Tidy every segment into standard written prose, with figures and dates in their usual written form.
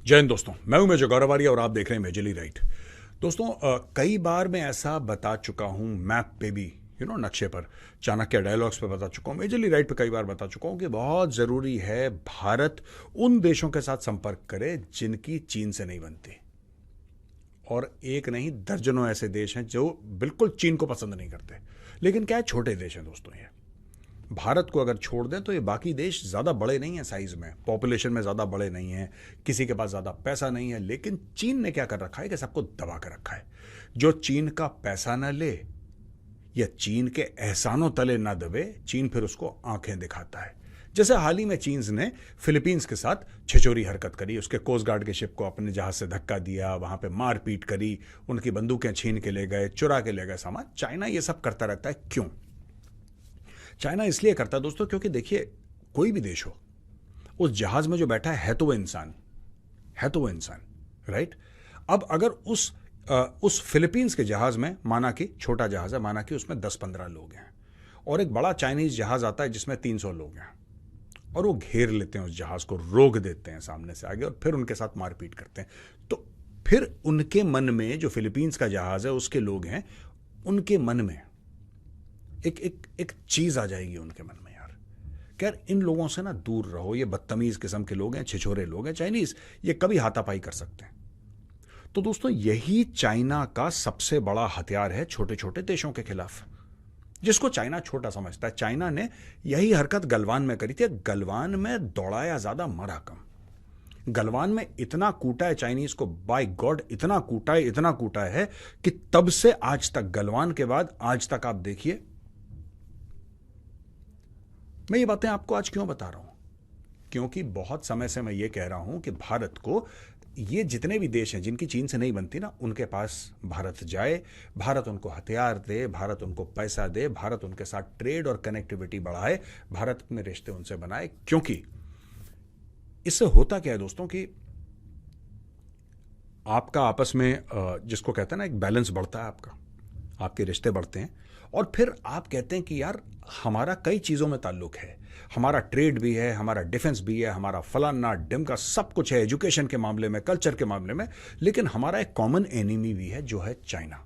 जय हिंद दोस्तों, मैं हूं मेजर गौरवारिया और आप देख रहे हैं मेजरली राइट। दोस्तों, कई बार मैं ऐसा बता चुका हूं, मैप पे भी नक्शे पर, चाणक्य डायलॉग्स पे बता चुका हूं, मेजरली राइट पे कई बार बता चुका हूं कि बहुत ज़रूरी है भारत उन देशों के साथ संपर्क करे जिनकी चीन से नहीं बनती। और एक नहीं, दर्जनों ऐसे देश हैं जो बिल्कुल चीन को पसंद नहीं करते, लेकिन क्या है, छोटे देश हैं दोस्तों। ये भारत को अगर छोड़ दें तो ये बाकी देश ज़्यादा बड़े नहीं हैं, साइज में, पॉपुलेशन में ज़्यादा बड़े नहीं हैं, किसी के पास ज़्यादा पैसा नहीं है, लेकिन चीन ने क्या कर रखा है कि सबको दबा कर रखा है। जो चीन का पैसा ना ले या चीन के एहसानों तले ना दबे, चीन फिर उसको आंखें दिखाता है। जैसे हाल ही में चीन ने फिलीपींस के साथ छिछोरी हरकत करी, उसके कोस्ट गार्ड के शिप को अपने जहाज से धक्का दिया, वहां पे मारपीट करी, उनकी बंदूकें छीन के ले गए, चुरा के ले गए सामान। चाइना ये सब करता रहता है। क्यों चाइना इसलिए करता है दोस्तों, क्योंकि देखिए, कोई भी देश हो, उस जहाज में जो बैठा है तो वो इंसान राइट। अब अगर उस फिलीपींस के जहाज में, माना कि छोटा जहाज है, माना कि उसमें 10-15 लोग हैं, और एक बड़ा चाइनीज जहाज आता है जिसमें 300 लोग हैं, और वो घेर लेते हैं उस जहाज को, रोक देते हैं सामने से आगे, और फिर उनके साथ मारपीट करते हैं, तो फिर उनके मन में, जो फिलीपींस का जहाज है, उसके लोग हैं, उनके मन में एक चीज आ जाएगी उनके मन में, यार इन लोगों से ना दूर रहो, ये बदतमीज किस्म के लोग हैं, छिछोरे लोग हैं, चाइनीज, ये कभी हाथापाई कर सकते हैं। तो दोस्तों, यही चाइना का सबसे बड़ा हथियार है छोटे छोटे देशों के खिलाफ, जिसको चाइना छोटा समझता है। चाइना ने यही हरकत गलवान में करी थी। गलवान में दौड़ाया ज्यादा, मरा कम। गलवान में इतना कूटा है चाइनीज को, बाय गॉड, इतना कूटा है कि तब से आज तक, गलवान के बाद आज तक आप देखिए। मैं ये बातें आपको आज क्यों बता रहा हूं? क्योंकि बहुत समय से मैं ये कह रहा हूं कि भारत को, ये जितने भी देश हैं जिनकी चीन से नहीं बनती ना, उनके पास भारत जाए, भारत उनको हथियार दे, भारत उनको पैसा दे, भारत उनके साथ ट्रेड और कनेक्टिविटी बढ़ाए, भारत अपने रिश्ते उनसे बनाए। क्योंकि इससे होता क्या है दोस्तों कि आपका आपस में, जिसको कहते हैं ना, एक बैलेंस बढ़ता है, आपके रिश्ते बढ़ते हैं, और फिर आप कहते हैं कि यार, हमारा कई चीज़ों में ताल्लुक है, हमारा ट्रेड भी है, हमारा डिफेंस भी है, हमारा फलाना डिमका सब कुछ है, एजुकेशन के मामले में, कल्चर के मामले में, लेकिन हमारा एक कॉमन एनिमी भी है, जो है चाइना।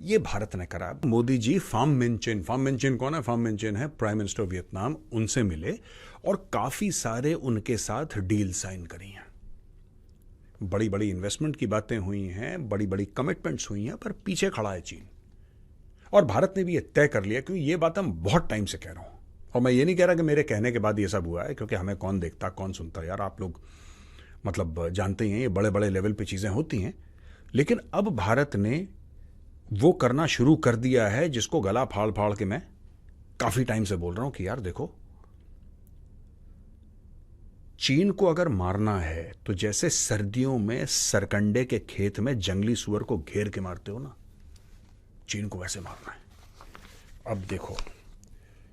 ये भारत ने करा। मोदी जी फाम मिनचिन कौन है? फाम मिनचिन है प्राइम मिनिस्टर वियतनाम, उनसे मिले और काफ़ी सारे उनके साथ डील साइन करी हैं। बड़ी बड़ी इन्वेस्टमेंट की बातें हुई हैं, बड़ी बड़ी कमिटमेंट्स हुई हैं, पर पीछे खड़ा है चीन। और भारत ने भी ये तय कर लिया, क्योंकि ये बात हम बहुत टाइम से कह रहा हूं, और मैं ये नहीं कह रहा कि मेरे कहने के बाद ये सब हुआ है, क्योंकि हमें कौन देखता, कौन सुनता, यार आप लोग मतलब जानते ही हैं, ये बड़े बड़े लेवल पे चीज़ें होती हैं। लेकिन अब भारत ने वो करना शुरू कर दिया है जिसको गला फाड़ फाड़ के मैं काफ़ी टाइम से बोल रहा हूं कि यार देखो, चीन को अगर मारना है तो जैसे सर्दियों में सरकंडे के खेत में जंगली सुअर को घेर के मारते हो ना, चीन को वैसे मारना है। अब देखो,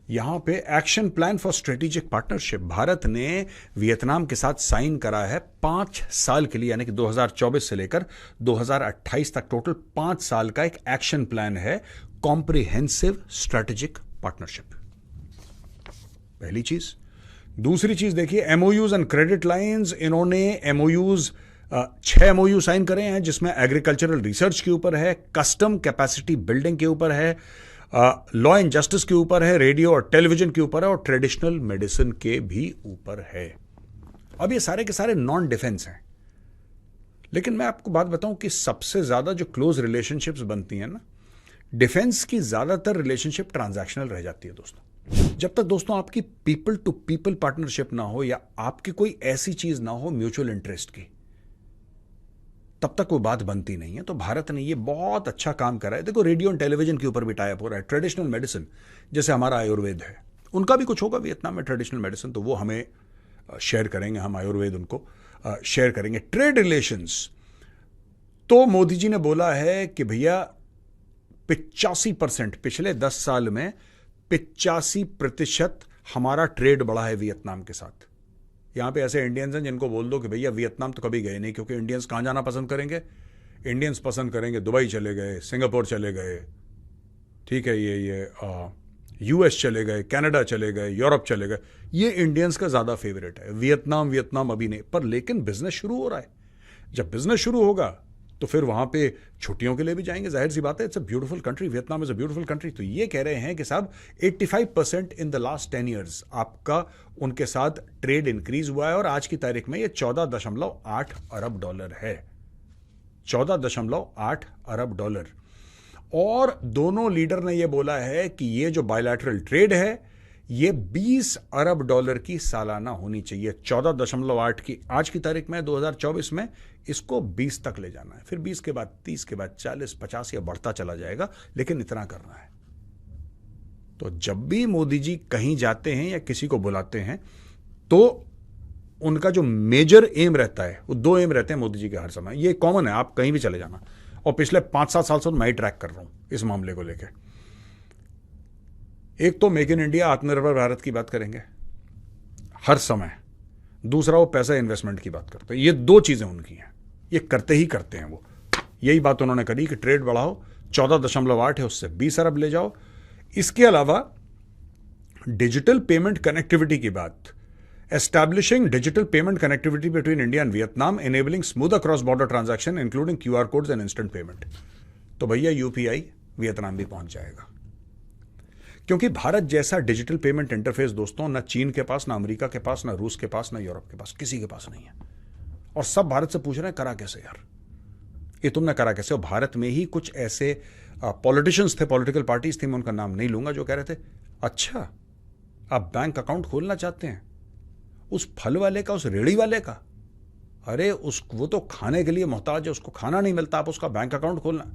यहां पे action plan for strategic partnership Bharat ने वियतनाम के साथ साइन करा है 5 साल के लिए, यानी कि 2024 से लेकर 2028 तक टोटल 5 साल का एक एक्शन प्लान है, कॉम्प्रिहेंसिव स्ट्रेटेजिक पार्टनरशिप। पहली चीज। दूसरी चीज देखिए, एमओयूज एंड क्रेडिट लाइंस। इन्होंने एमओयूज 6 एमओयू साइन करे हैं, जिसमें एग्रीकल्चरल रिसर्च के ऊपर है, कस्टम कैपेसिटी बिल्डिंग के ऊपर है, लॉ एंड जस्टिस के ऊपर है, रेडियो और टेलीविजन के ऊपर है, और ट्रेडिशनल मेडिसिन के भी ऊपर है। अब ये सारे के सारे नॉन डिफेंस हैं, लेकिन मैं आपको बात बताऊं कि सबसे ज्यादा जो क्लोज रिलेशनशिप्स बनती हैं ना, डिफेंस की ज्यादातर रिलेशनशिप ट्रांजैक्शनल रह जाती है दोस्तों। जब तक दोस्तों आपकी पीपल टू पीपल पार्टनरशिप ना हो, या आपकी कोई ऐसी चीज ना हो म्यूचुअल इंटरेस्ट की, तब तक वो बात बनती नहीं है। तो भारत ने ये बहुत अच्छा काम करा है। देखो, रेडियो और टेलीविजन के ऊपर भी टाई अप हो रहा है। ट्रेडिशनल मेडिसिन, जैसे हमारा आयुर्वेद है, उनका भी कुछ होगा वियतनाम में ट्रेडिशनल मेडिसिन, तो वो हमें शेयर करेंगे, हम आयुर्वेद उनको शेयर करेंगे। ट्रेड रिलेशंस, तो मोदी जी ने बोला है कि भैया 85%, पिछले 10 साल में 85% हमारा ट्रेड बढ़ा है वियतनाम के साथ। यहां पे ऐसे इंडियंस हैं जिनको बोल दो कि भैया वियतनाम तो कभी गए नहीं, क्योंकि इंडियंस कहां जाना पसंद करेंगे? इंडियंस पसंद करेंगे दुबई चले गए, सिंगापुर चले गए, ठीक है, ये यूएस चले गए, कनाडा चले गए, यूरोप चले गए, ये इंडियंस का ज़्यादा फेवरेट है। वियतनाम अभी नहीं, पर लेकिन बिजनेस शुरू हो रहा है। जब बिजनेस शुरू होगा तो फिर वहाँ पे छुट्टियों के लिए भी जाएंगे, जाहिर सी बात है। It's a beautiful country, Vietnam is a beautiful country. तो ये कह रहे हैं कि साहब 85% इन द लास्ट 10 ईयर्स आपका उनके साथ ट्रेड इंक्रीज हुआ है, और आज की तारीख में ये 14.8 अरब डॉलर है। 14.8 अरब डॉलर। और दोनों लीडर ने यह बोला है कि ये जो बायलैटरल ट्रेड है ये 20 अरब डॉलर की सालाना होनी चाहिए। 14.8 की आज की तारीख में 2024 में, इसको 20 तक ले जाना है, फिर 20 के बाद 30 के बाद 40, 50 या बढ़ता चला जाएगा, लेकिन इतना करना है। तो जब भी मोदी जी कहीं जाते हैं या किसी को बुलाते हैं तो उनका जो मेजर एम रहता है, वो 2 एम रहते हैं मोदी जी के हर समय। ये कॉमन है, आप कहीं भी चले जाना। और पिछले 5-7 साल से मैं ही ट्रैक कर रहा हूं इस मामले को लेकर। एक तो मेक इन इंडिया, आत्मनिर्भर भारत की बात करेंगे हर समय। दूसरा वो पैसा इन्वेस्टमेंट की बात करते हैं। ये 2 चीजें उनकी हैं, ये करते ही करते हैं वो। यही बात उन्होंने करी कि ट्रेड बढ़ाओ, 14.8 है उससे 20 अरब ले जाओ। इसके अलावा डिजिटल पेमेंट कनेक्टिविटी की बात, establishing digital payment connectivity between India and Vietnam, enabling smooth cross border transaction including QR codes and instant payment. तो भैया UPI वियतनाम भी पहुंच जाएगा, क्योंकि भारत जैसा डिजिटल पेमेंट इंटरफेस दोस्तों ना चीन के पास, ना अमेरिका के पास, ना रूस के पास, ना यूरोप के पास, किसी के पास नहीं है। और सब भारत से पूछ रहे हैं करा कैसे यार, ये तुमने करा कैसे। और भारत में ही कुछ ऐसे पॉलिटिशियंस थे, पॉलिटिकल पार्टीज थी, मैं उनका नाम नहीं लूंगा, जो कह रहे थे अच्छा आप बैंक अकाउंट खोलना चाहते हैं उस फल वाले का, उस रेड़ी वाले का, अरे वो तो खाने के लिए मोहताज है, उसको खाना नहीं मिलता, आप उसका बैंक अकाउंट खोलना।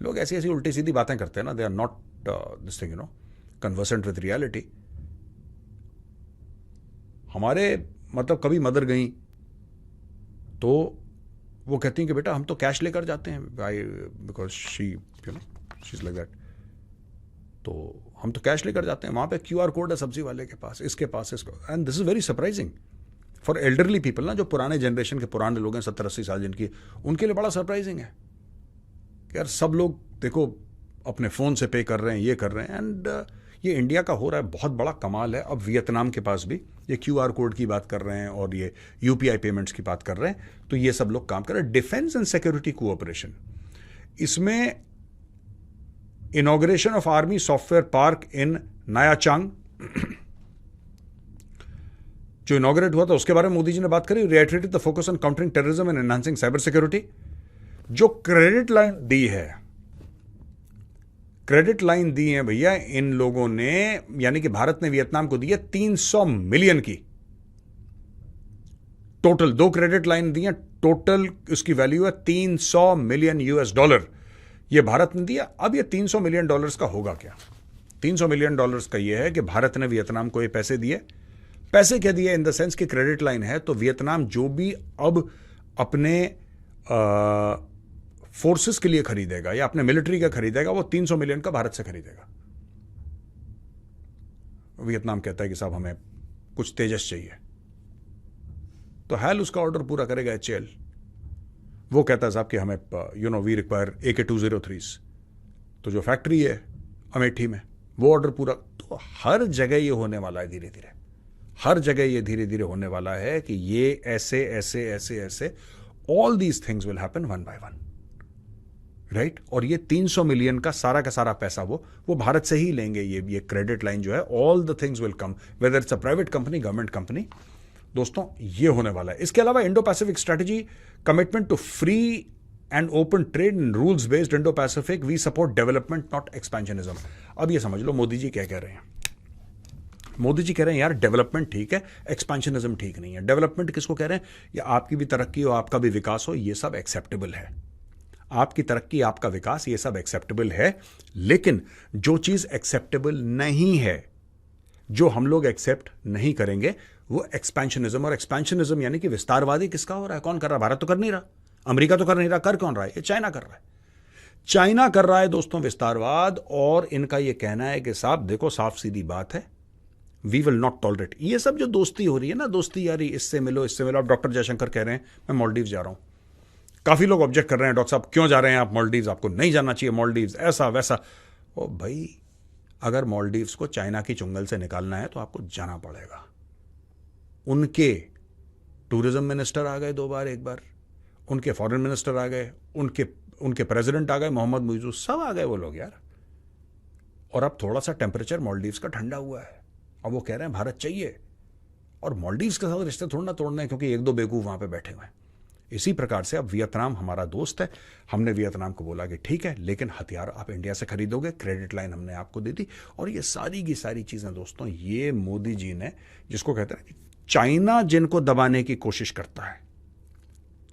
लोग ऐसी ऐसी उल्टी सीधी बातें करते हैं ना, they are not this thing conversant with reality. हमारे मतलब कभी मदर गई तो वो कहती हैं कि बेटा हम तो कैश लेकर जाते हैं, because she is like that, तो हम तो कैश लेकर जाते हैं, वहां पे QR कोड है सब्जी वाले के पास, इसके पास, इसको। And this is very surprising for elderly people ना, जो पुराने जनरेशन के पुराने लोग हैं, 70-80 साल जिनकी, उनके लिए बड़ा सरप्राइजिंग है कि यार सब लोग देखो अपने फोन से पे कर रहे हैं, ये कर रहे हैं। एंड ये इंडिया का हो रहा है बहुत बड़ा कमाल है। अब वियतनाम के पास भी ये QR कोड की बात कर रहे हैं और ये UPI पेमेंट्स की बात कर रहे हैं, तो ये सब लोग काम कर रहे हैं। डिफेंस एंड सिक्योरिटी कोऑपरेशन, इसमें inauguration of army software park in Nha Trang जो इनॉग्रेट हुआ था उसके बारे में मोदी जी ने बात करी। Reiterated the focus on countering terrorism and enhancing cyber security. जो क्रेडिट लाइन दी है भैया इन लोगों ने, यानी कि भारत ने वियतनाम को दी है 300 मिलियन की टोटल। 2 क्रेडिट लाइन दी है, टोटल उसकी वैल्यू है 300 मिलियन US डॉलर, ये भारत ने दिया। अब ये 300 मिलियन डॉलर्स का होगा क्या? 300 मिलियन डॉलर्स का ये है कि भारत ने वियतनाम को ये पैसे दिए। पैसे क्या दिए इन द सेंस कि क्रेडिट लाइन है, तो वियतनाम जो भी अब अपने फोर्सेस के लिए खरीदेगा या अपने मिलिट्री का खरीदेगा, वो 300 मिलियन का भारत से खरीदेगा। वियतनाम कहता है कि साहब हमें कुछ तेजस चाहिए, तो हैल उसका ऑर्डर पूरा करेगा HAL। वो कहता है साहब कि हमें वी रिक्वायर AK-203s, तो जो फैक्ट्री है अमेठी में वो ऑर्डर पूरा। तो हर जगह ये होने वाला है, धीरे धीरे हर जगह ये धीरे धीरे होने वाला है कि ये ऐसे ऐसे ऐसे ऐसे all these things will happen one by one, right. और ये 300 मिलियन का सारा पैसा वो भारत से ही लेंगे। ये क्रेडिट लाइन जो है, all the things will come, whether it's a private company, government company. दोस्तों ये होने वाला है। इसके अलावा Indo Pacific strategy, commitment to free and open trade and rules based Indo Pacific, we support development not expansionism. अब ये समझ लो मोदी जी क्या कह रहे हैं। मोदी जी कह रहे हैं यार डेवलपमेंट ठीक है, एक्सपेंशनिज्म ठीक नहीं है। डेवलपमेंट किसको कह रहे हैं? या आपकी भी तरक्की हो, आपका भी विकास हो, ये सब एक्सेप्टेबल है। आपकी तरक्की, आपका विकास, ये सब एक्सेप्टेबल है। लेकिन जो चीज एक्सेप्टेबल नहीं है, जो हम लोग एक्सेप्ट नहीं करेंगे, वो एक्सपेंशनिज्म। और एक्सपेंशनिज्म यानी कि विस्तारवादी किसका हो रहा है? कौन कर रहा है? भारत तो कर नहीं रहा, अमेरिका तो कर नहीं रहा, कर कौन रहा है? ये चाइना कर रहा है। चाइना कर रहा है दोस्तों विस्तारवाद। और इनका ये कहना है कि साहब देखो साफ सीधी बात है, वी विल नॉट टॉलरेट। ये सब जो दोस्ती हो रही है ना, दोस्ती यारी, इससे मिलो इससे मिलो। अब डॉक्टर जयशंकर कह रहे हैं मैं मालदीव जा रहा हूं। काफी लोग ऑब्जेक्ट कर रहे हैं, डॉक्टर साहब क्यों जा रहे हैं आप मालदीव्स, आपको नहीं जाना चाहिए मालदीव्स, ऐसा वैसा। ओ भाई, अगर मालदीव्स को चाइना की चुंगल से निकालना है तो आपको जाना पड़ेगा। उनके टूरिज्म मिनिस्टर आ गए 2 बार, 1 बार, उनके फॉरेन मिनिस्टर आ गए, उनके प्रेसिडेंट आ गए, मोहम्मद मुइज़ू, सब आ गए वो लोग यार। और अब थोड़ा सा टेम्परेचर मालदीव्स का ठंडा हुआ है, अब वो कह रहे हैं भारत चाहिए। और मालदीव्स के साथ रिश्ते थोड़ा ना तोड़ने हैं क्योंकि 1-2 बेवकूफ़ वहाँ पे बैठे हुए हैं। इसी प्रकार से अब वियतनाम हमारा दोस्त है, हमने वियतनाम को बोला कि ठीक है, लेकिन हथियार आप इंडिया से खरीदोगे, क्रेडिट लाइन हमने आपको दे दी। और ये सारी की सारी चीज़ें दोस्तों, ये मोदी जी ने, जिसको कहते हैं चाइना जिनको दबाने की कोशिश करता है,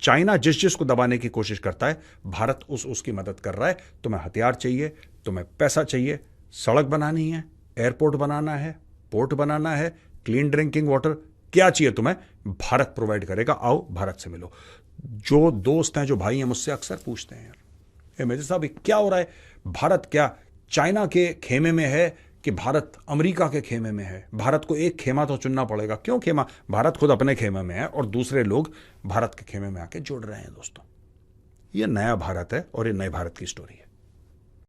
चाइना जिसको दबाने की कोशिश करता है, भारत उसकी मदद कर रहा है। तुम्हें हथियार चाहिए, तुम्हें पैसा चाहिए, सड़क बनानी है, एयरपोर्ट बनाना है, पोर्ट बनाना है, क्लीन ड्रिंकिंग वाटर, क्या चाहिए तुम्हें, भारत प्रोवाइड करेगा, आओ भारत से मिलो। जो दोस्त हैं, जो भाई हैं, मुझसे अक्सर पूछते हैं यार मेजर साहब क्या हो रहा है, भारत क्या चाइना के खेमे में है कि भारत अमेरिका के खेमे में है? भारत को एक खेमा तो चुनना पड़ेगा। क्यों खेमा? भारत खुद अपने खेमे में है और दूसरे लोग भारत के खेमे में आके जुड़ रहे हैं दोस्तों। ये नया भारत है और ये नए भारत की स्टोरी है।